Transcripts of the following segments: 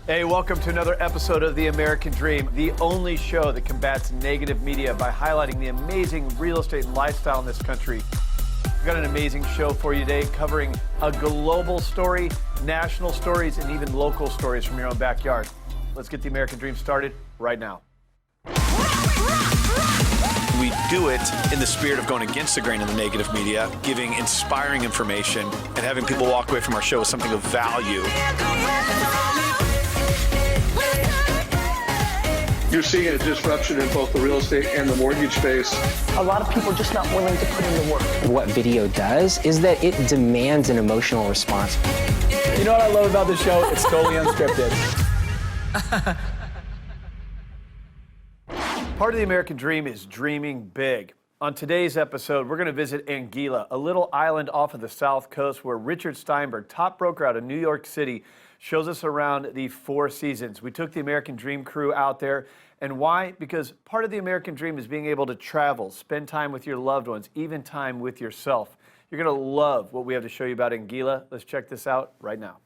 Hey, welcome to another episode of The American Dream, the only show that combats negative media by highlighting the amazing real estate and lifestyle in this country. We've got an amazing show for you today covering a global story, national stories, and even local stories from your own backyard. Let's get The American Dream started right now. We do it in the spirit of going against the grain of the negative media, giving inspiring information, and having people walk away from our show with something of value. You're seeing a disruption in both the real estate and the mortgage space. A lot of people are just not willing to put in the work. What video does is that it demands an emotional response. You know what I love about the show? It's totally unscripted. Part of the American Dream is dreaming big. On today's episode, we're going to visit Anguilla, a little island off of the South Coast where Richard Steinberg, top broker out of New York City, shows us around the Four Seasons. We took the American Dream crew out there. And why? Because part of the American Dream is being able to travel, spend time with your loved ones, even time with yourself. You're going to love what we have to show you about Anguilla. Let's check this out right now.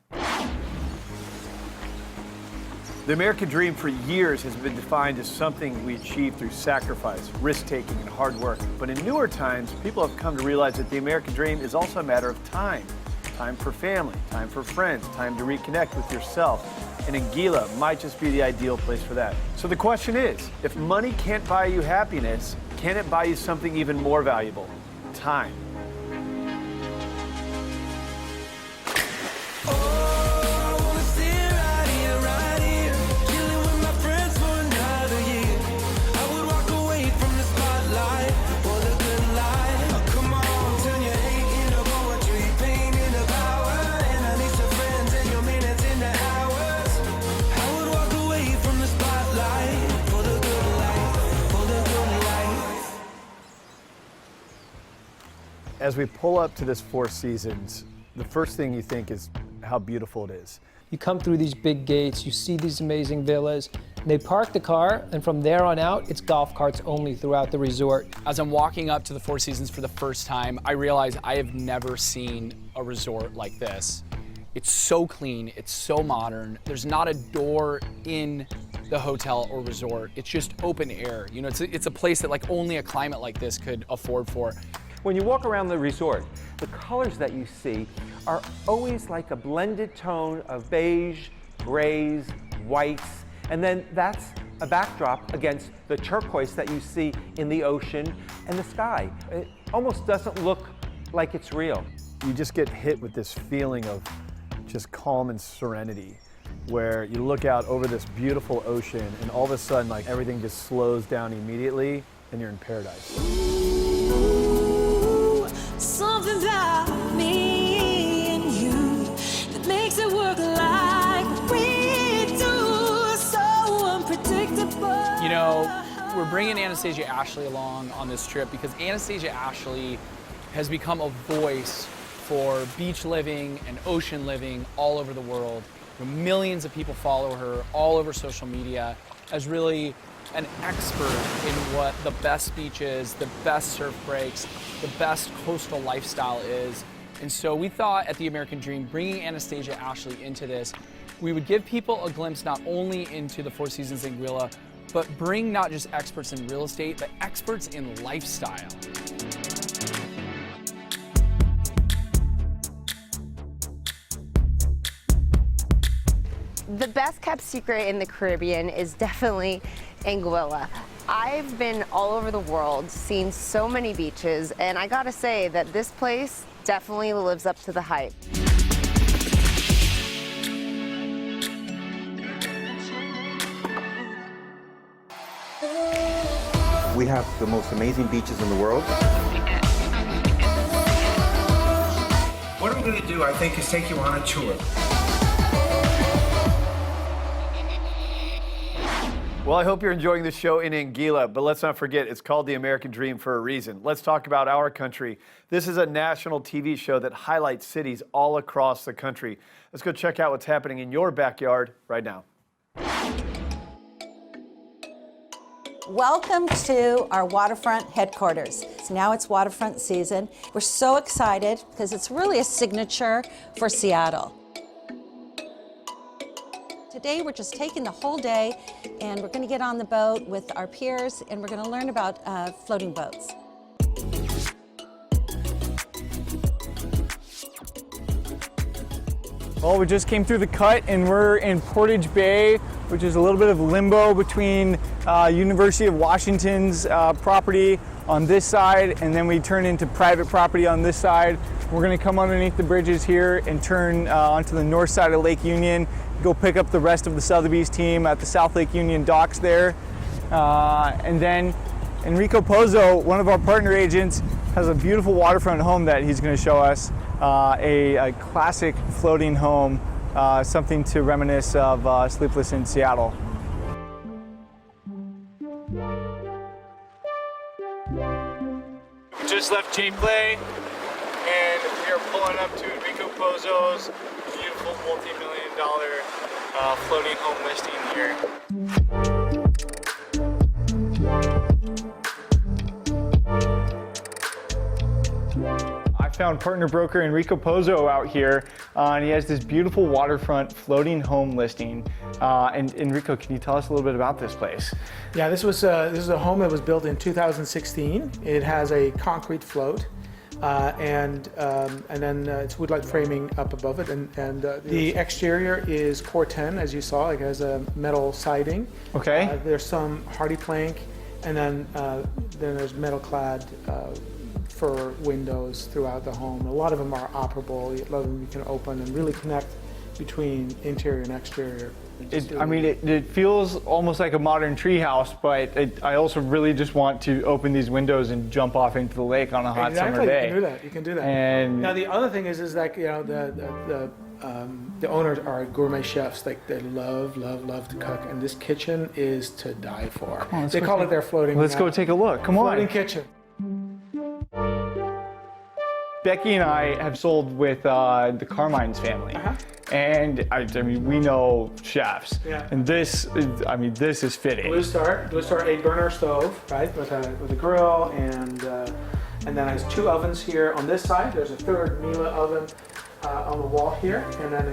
The American Dream for years has been defined as something we achieve through sacrifice, risk-taking, and hard work. But in newer times, people have come to realize that the American Dream is also a matter of time. Time for family, time for friends, time to reconnect with yourself. And Anguilla might just be the ideal place for that. So the question is, if money can't buy you happiness, can it buy you something even more valuable? Time. As we pull up to this Four Seasons, the first thing you think is how beautiful it is. You come through these big gates, you see these amazing villas, and they park the car, and from there on out, it's golf carts only throughout the resort. As I'm walking up to the Four Seasons for the first time, I realize I have never seen a resort like this. It's so clean, it's so modern. There's not a door in the hotel or resort. It's just open air. You know, it's a place that like only a climate like this could afford for. When you walk around the resort, the colors that you see are always like a blended tone of beige, grays, whites, and then that's a backdrop against the turquoise that you see in the ocean and the sky. It almost doesn't look like it's real. You just get hit with this feeling of just calm and serenity, where you look out over this beautiful ocean and all of a sudden like everything just slows down immediately and you're in paradise. Something about me and you that makes it work like we do, so unpredictable. You know, we're bringing Anastasia Ashley along on this trip because Anastasia Ashley has become a voice for beach living and ocean living all over the world. You know, millions of people follow her all over social media as really an expert in what the best beaches, the best surf breaks, the best coastal lifestyle is. And so we thought at The American Dream, bringing Anastasia Ashley into this, we would give people a glimpse not only into the Four Seasons Anguilla, but bring not just experts in real estate, but experts in lifestyle. The best kept secret in the Caribbean is definitely Anguilla. I've been all over the world, seen so many beaches, and I gotta say that this place definitely lives up to the hype. We have the most amazing beaches in the world. What I'm going to do, I think, is take you on a tour. Well, I hope you're enjoying the show in Anguilla, but let's not forget, it's called The American Dream for a reason. Let's talk about our country. This is a national TV show that highlights cities all across the country. Let's go check out what's happening in your backyard right now. Welcome to our waterfront headquarters. Now it's waterfront season. We're so excited because it's really a signature for Seattle. Today we're just taking the whole day and we're going to get on the boat with our peers and we're going to learn about floating boats. Well, we just came through the cut and we're in Portage Bay, which is a little bit of limbo between University of Washington's property on this side, and then we turn into private property on this side. We're gonna come underneath the bridges here and turn onto the north side of Lake Union, go pick up the rest of the Sotheby's team at the South Lake Union docks there. And then Enrico Pozzo, one of our partner agents, has a beautiful waterfront home that he's gonna show us. A classic floating home, something to reminisce of Sleepless in Seattle. We just left J-Play and we are pulling up to Enrico Pozzo's beautiful multi-million-dollar floating home listing here. I found partner broker Enrico Pozzo out here, and he has this beautiful waterfront floating home listing. And Enrico, can you tell us a little bit about this place? Yeah, this is a home that was built in 2016. It has a concrete float, and then it's wood-like framing up above it, and the exterior is core 10, as you saw. It has a metal siding. Okay. There's some hardy plank, and then there's metal-clad for windows throughout the home. A lot of them are operable. A lot of them you can open and really connect between interior and exterior. It feels almost like a modern tree house, but I also really just want to open these windows and jump off into the lake on a hot summer day. You can do that. You can do that. And now the other thing is that the owners are gourmet chefs. Like they love to cook, and this kitchen is to die for. They call it their floating. Let's go take a look. Come on. Floating kitchen. Becky and I have sold with the Carmine's family, and we know chefs, and this is fitting. Blue Star 8-burner stove, right, with a grill, and then it has 2 ovens here on this side. There's a third Miele oven on the wall here, and then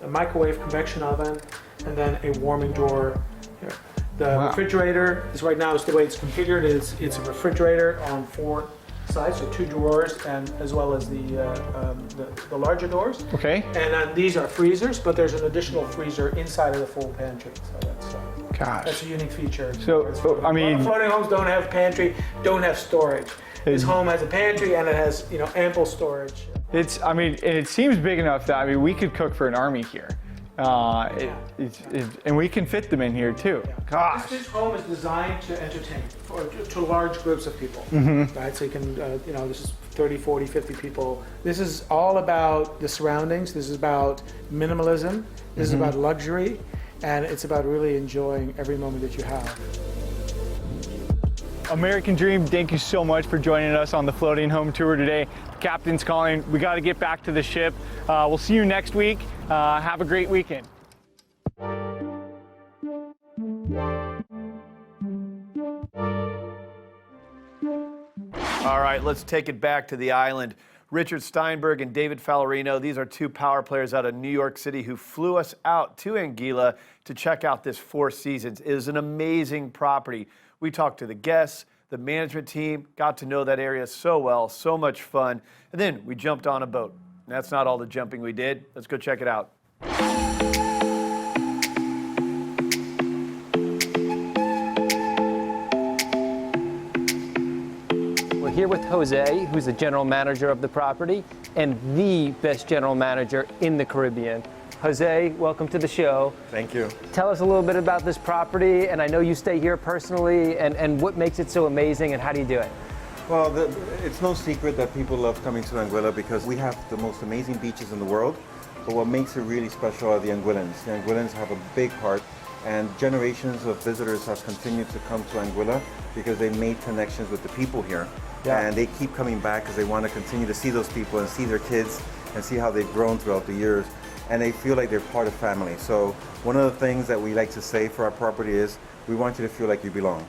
a microwave convection oven, and then a warming door here. The refrigerator is right now is the way it's configured. It's a refrigerator on 4 sides, so 2 drawers, and as well as the larger doors. Okay. And then these are freezers, but there's an additional freezer inside of the full pantry. So that's a unique feature. So a lot of floating homes don't have pantry, don't have storage. This home has a pantry and it has ample storage. It seems big enough that we could cook for an army here. And we can fit them in here too. Yeah. Gosh. This home is designed to entertain to large groups of people, right? So you can, this is 30, 40, 50 people. This is all about the surroundings. This is about minimalism. This is about luxury, and it's about really enjoying every moment that you have. American Dream, thank you so much for joining us on the floating home tour today. The captain's calling. We got to get back to the ship. We'll see you next week. Have a great weekend. All right, let's take it back to the island. Richard Steinberg and David Fallarino, these are 2 power players out of New York City who flew us out to Anguilla to check out this 4 Seasons. It is an amazing property. We talked to the guests, the management team, got to know that area so well, so much fun, and then we jumped on a boat. And that's not all the jumping we did. Let's go check it out. We're here with José, who's the general manager of the property and the best general manager in the Caribbean. José, welcome to the show. Thank you. Tell us a little bit about this property, and I know you stay here personally, and what makes it so amazing, and how do you do it? Well, it's no secret that people love coming to Anguilla because we have the most amazing beaches in the world, but what makes it really special are the Anguillans. The Anguillans have a big heart, and generations of visitors have continued to come to Anguilla because they made connections with the people here. Yeah. And they keep coming back because they want to continue to see those people and see their kids and see how they've grown throughout the years. And they feel like they're part of family. So one of the things that we like to say for our property is, we want you to feel like you belong.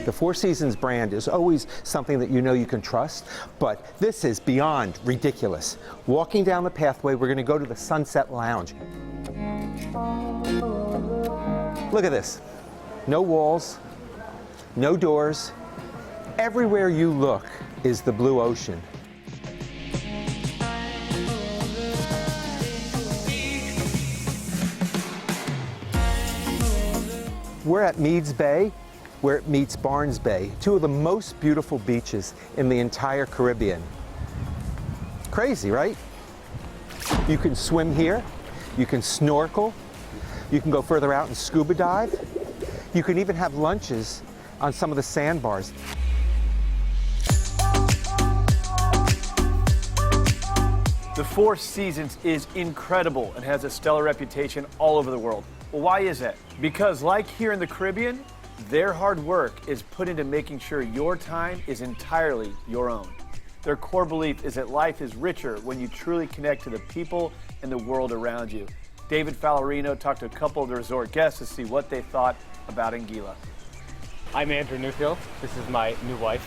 The Four Seasons brand is always something that you know you can trust, but this is beyond ridiculous. Walking down the pathway, we're going to go to the Sunset Lounge. Look at this. No walls, no doors. Everywhere you look is the blue ocean. We're at Meads Bay, where it meets Barnes Bay, two of the most beautiful beaches in the entire Caribbean. Crazy, right? You can swim here, you can snorkel, you can go further out and scuba dive. You can even have lunches on some of the sandbars. The Four Seasons is incredible and has a stellar reputation all over the world. Well, why is that? Because like here in the Caribbean, their hard work is put into making sure your time is entirely your own. Their core belief is that life is richer when you truly connect to the people and the world around you. David Fallarino talked to a couple of the resort guests to see what they thought about Anguilla. I'm Andrew Newfield. This is my new wife,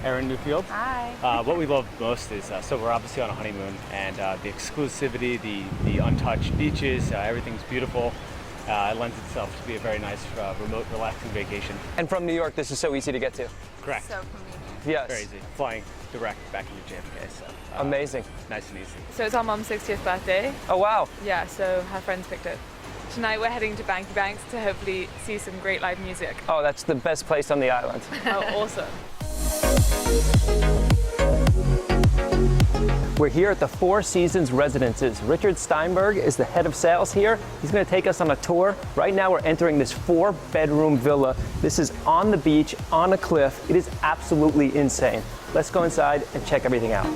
Erin Newfield. Hi. What we love most is, so we're obviously on a honeymoon, and the exclusivity, the untouched beaches, everything's beautiful. It lends itself to be a very nice, remote, relaxing vacation. And from New York, this is so easy to get to. Correct. So convenient. Yes. Very easy. Flying direct back into JFK, so. Amazing. Nice and easy. So it's our mum's 60th birthday. Oh, wow. Yeah, so her friends picked it. Tonight we're heading to Banky Banks to hopefully see some great live music. Oh, that's the best place on the island. Oh, awesome. We're here at the Four Seasons Residences. Richard Steinberg is the head of sales here. He's going to take us on a tour. Right now we're entering this 4-bedroom villa. This is on the beach, on a cliff. It is absolutely insane. Let's go inside and check everything out.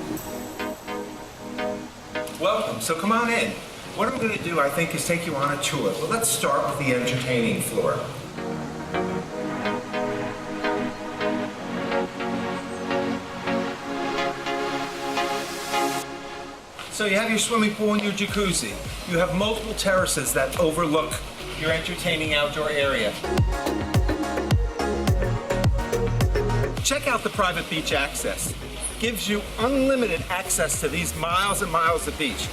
Welcome, so come on in. What I'm going to do, I think, is take you on a tour. Well, let's start with the entertaining floor. So you have your swimming pool and your jacuzzi. You have multiple terraces that overlook your entertaining outdoor area. Check out the private beach access. Gives you unlimited access to these miles and miles of beach.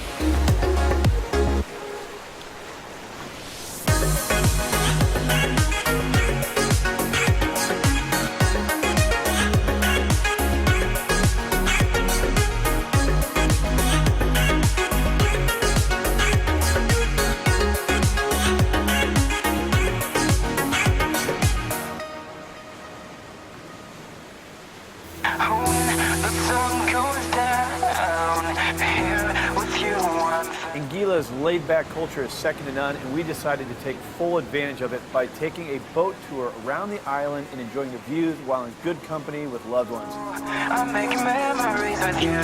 Anguilla's laid-back culture is second to none, and we decided to take full advantage of it by taking a boat tour around the island and enjoying the views while in good company with loved ones. I'm making memories with you.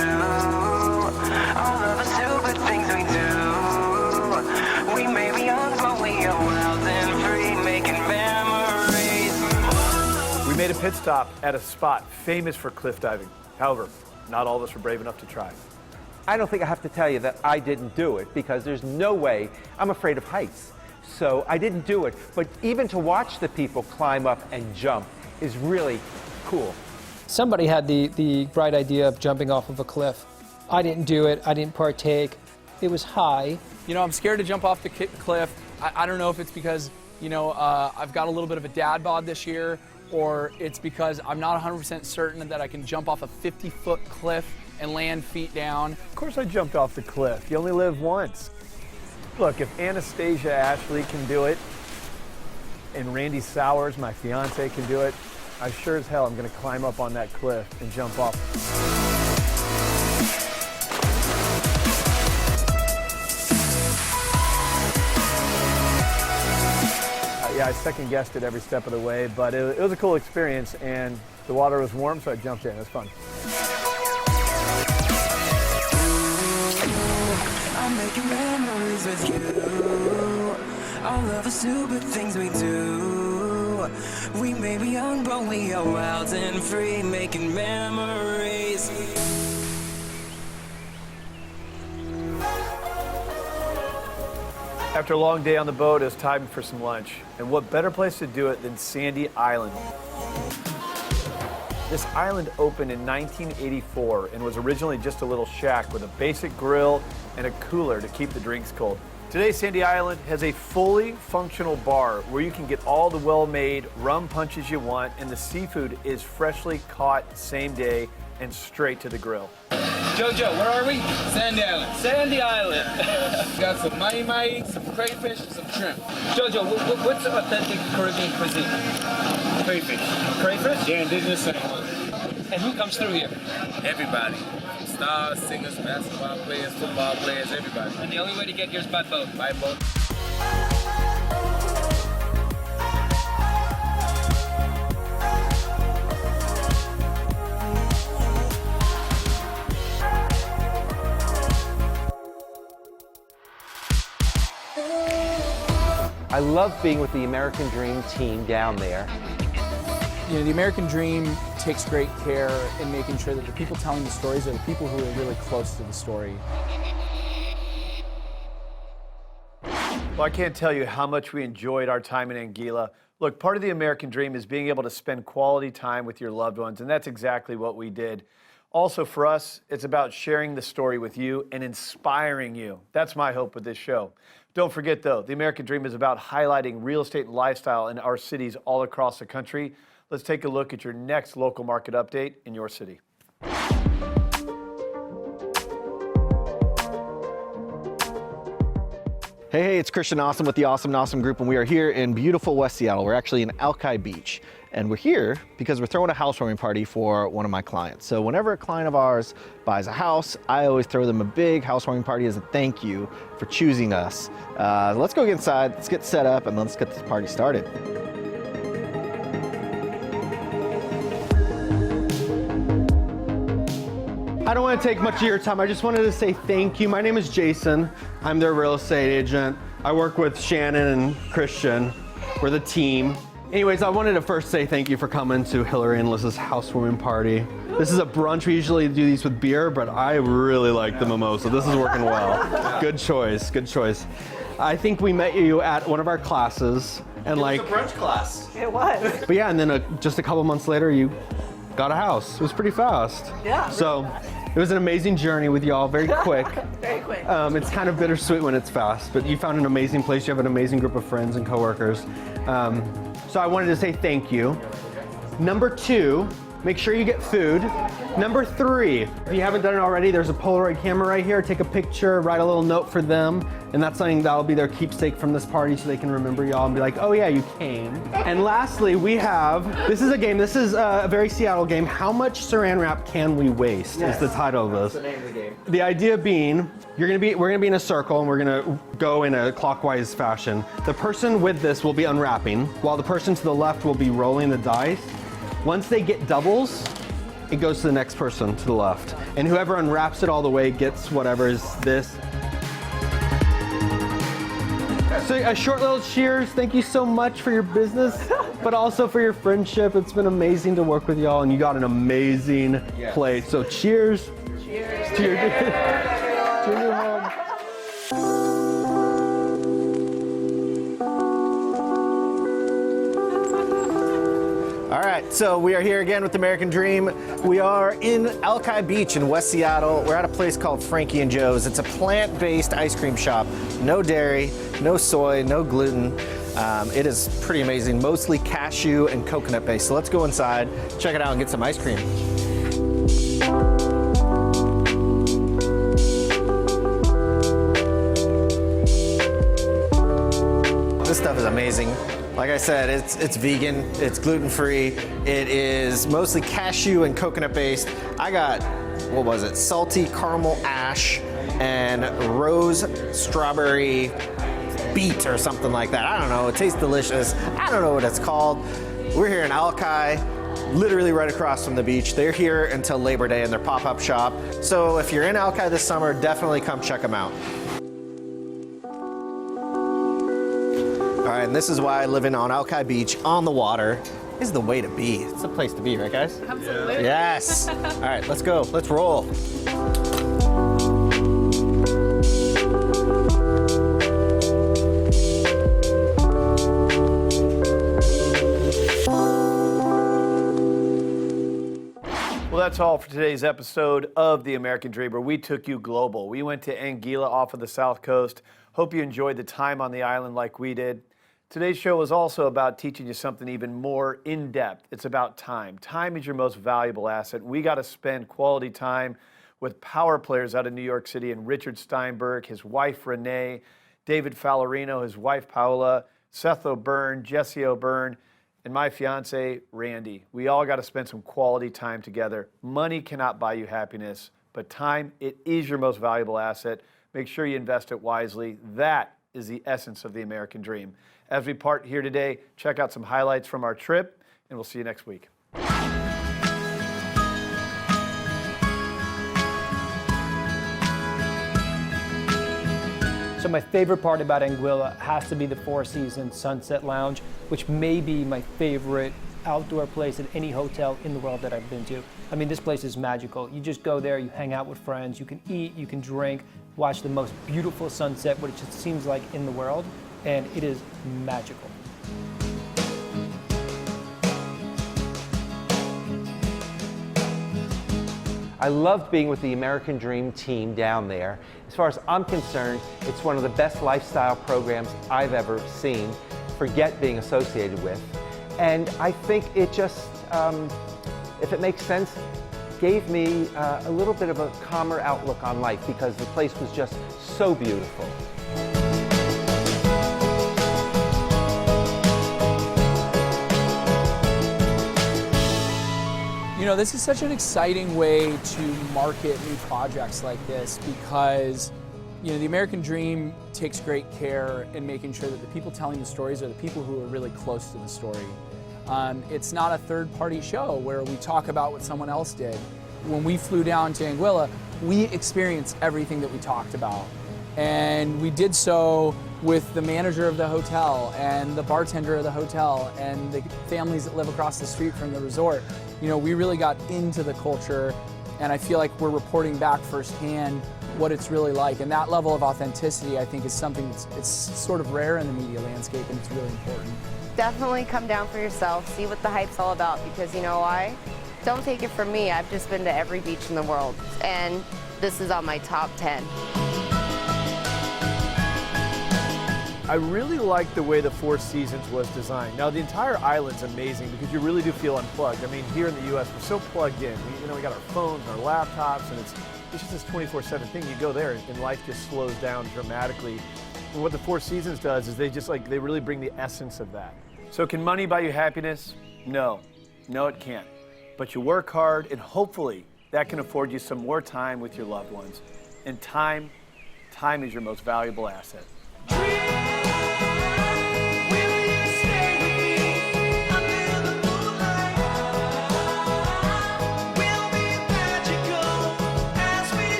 All of the stupid things we do. We may be young, but we are wild and free, making memories. We made a pit stop at a spot famous for cliff diving. However, not all of us were brave enough to try. I don't think I have to tell you that I didn't do it because there's no way. I'm afraid of heights. So I didn't do it. But even to watch the people climb up and jump is really cool. Somebody had the bright idea of jumping off of a cliff. I didn't do it. I didn't partake. It was high. You know, I'm scared to jump off the cliff. I don't know if it's because, you know, I've got a little bit of a dad bod this year, or it's because I'm not 100% certain that I can jump off a 50-foot cliff and land feet down. Of course I jumped off the cliff. You only live once. Look, if Anastasia Ashley can do it, and Randee Sowers, my fiance, can do it, I sure as hell am gonna climb up on that cliff and jump off. Yeah, I second guessed it every step of the way, but it was a cool experience, and the water was warm, so I jumped in. It was fun. I'm making memories with you. All of the stupid things we do. We may be young, but we are wild and free, making memories. After a long day on the boat, it was time for some lunch. And what better place to do it than Sandy Island? This island opened in 1984 and was originally just a little shack with a basic grill and a cooler to keep the drinks cold. Today, Sandy Island has a fully functional bar where you can get all the well-made rum punches you want, and the seafood is freshly caught same day and straight to the grill. Jojo, where are we? Sandy Island. Sandy Island. Got some mahi-mahi, some crayfish, and some shrimp. Jojo, what's authentic Caribbean cuisine? Crayfish. Crayfish? Yeah, indigenous St. Louis. And who comes through here? Everybody. Stars, singers, basketball players, football players, everybody. And the only way to get here is by boat? By boat. I love being with the American Dream team down there. You know, the American Dream takes great care in making sure that the people telling the stories are the people who are really close to the story. Well, I can't tell you how much we enjoyed our time in Anguilla. Look, part of the American dream is being able to spend quality time with your loved ones, and that's exactly what we did. Also, for us, it's about sharing the story with you and inspiring you. That's my hope with this show. Don't forget, though, the American dream is about highlighting real estate and lifestyle in our cities all across the country. Let's take a look at your next local market update in your city. Hey, it's Christian Nossum with the Awesome Nossum Group, and we are here in beautiful West Seattle. We're actually in Alki Beach, and we're here because we're throwing a housewarming party for one of my clients. So whenever a client of ours buys a house, I always throw them a big housewarming party as a thank you for choosing us. Let's go get inside, let's get set up, and let's get this party started. I don't want to take much of your time. I just wanted to say thank you. My name is Jason. I'm their real estate agent. I work with Shannon and Christian. We're the team. Anyways, I wanted to first say thank you for coming to Hillary and Liz's housewarming party. This is a brunch. We usually do these with beer, but I really like the mimosa. This is working well. Good choice, good choice. I think we met you at one of our classes. And It was a brunch class. It was. But yeah, and then just a couple months later, you got a house. It was pretty fast. Yeah. So it was an amazing journey with y'all, very quick. Very quick. It's kind of bittersweet when it's fast, but you found an amazing place. You have an amazing group of friends and coworkers. So I wanted to say thank you. Number 2, make sure you get food. Number 3, if you haven't done it already, there's a Polaroid camera right here. Take a picture, write a little note for them, and that's something that'll be their keepsake from this party so they can remember y'all and be like, oh yeah, you came. And lastly, we have, this is a game, this is a very Seattle game. How much saran wrap can we waste is the title of this. That's the name of the game. The idea being, we're gonna be in a circle and we're gonna go in a clockwise fashion. The person with this will be unwrapping, while the person to the left will be rolling the dice. Once they get doubles, it goes to the next person to the left. And whoever unwraps it all the way gets whatever is this. So a short little cheers. Thank you so much for your business, but also for your friendship. It's been amazing to work with y'all, and you got an amazing place. So cheers. Cheers. To your new home. All right, so we are here again with American Dream. We are in Alki Beach in West Seattle. We're at a place called Frankie and Joe's. It's a plant-based ice cream shop. No dairy, no soy, no gluten. It is pretty amazing, mostly cashew and coconut based. So let's go inside, check it out, and get some ice cream. This stuff is amazing. Like I said, it's vegan, it's gluten-free, it is mostly cashew and coconut based. I got, what was it, salty caramel ash and rose strawberry beet or something like that. I don't know, it tastes delicious. I don't know what it's called. We're here in Alki, literally right across from the beach. They're here until Labor Day in their pop-up shop. So if you're in Alki this summer, definitely come check them out. All right, and this is why living on Alki Beach on the water is the way to be. It's the place to be, right guys? Absolutely. Yes. All right, let's go, let's roll. that's all for today's episode of The American Dream, where we took you global. We went to Anguilla off of the South Coast. Hope you enjoyed the time on the island like we did. Today's show is also about teaching you something even more in-depth. It's about time. Time is your most valuable asset. We got to spend quality time with power players out of New York City, and Richard Steinberg, his wife Reneé, David Fallarino, his wife Paula, Seth O'Byrne, Jessie O'Byrne, and my fiance, Randee. We all got to spend some quality time together. Money cannot buy you happiness, but time, it is your most valuable asset. Make sure you invest it wisely. That is the essence of the American dream. As we part here today, check out some highlights from our trip, and we'll see you next week. So my favorite part about Anguilla has to be the Four Seasons Sunset Lounge, which may be my favorite outdoor place at any hotel in the world that I've been to. I mean, this place is magical. You just go there, you hang out with friends, you can eat, you can drink, watch the most beautiful sunset, which it seems like in the world, and it is magical. I loved being with the American Dream team down there. As far as I'm concerned, it's one of the best lifestyle programs I've ever seen, forget being associated with. And I think it just, if it makes sense, gave me a little bit of a calmer outlook on life because the place was just so beautiful. You know, this is such an exciting way to market new projects like this because, you know, the American Dream takes great care in making sure that the people telling the stories are the people who are really close to the story. It's not a third-party show where we talk about what someone else did. When we flew down to Anguilla, we experienced everything that we talked about. And we did so with the manager of the hotel and the bartender of the hotel and the families that live across the street from the resort. You know, we really got into the culture, and I feel like we're reporting back firsthand what it's really like. And that level of authenticity, I think, is something it's sort of rare in the media landscape, and it's really important. Definitely come down for yourself, see what the hype's all about, because you know why? Don't take it from me. I've just been to every beach in the world, and this is on my top 10. I really like the way the Four Seasons was designed. Now, the entire island's amazing because you really do feel unplugged. I mean, here in the U.S., we're so plugged in. We got our phones and our laptops, and it's just this 24/7 thing. You go there, and life just slows down dramatically. And what the Four Seasons does is they really bring the essence of that. So can money buy you happiness? No. No, it can't. But you work hard, and hopefully that can afford you some more time with your loved ones. And time is your most valuable asset. Dream.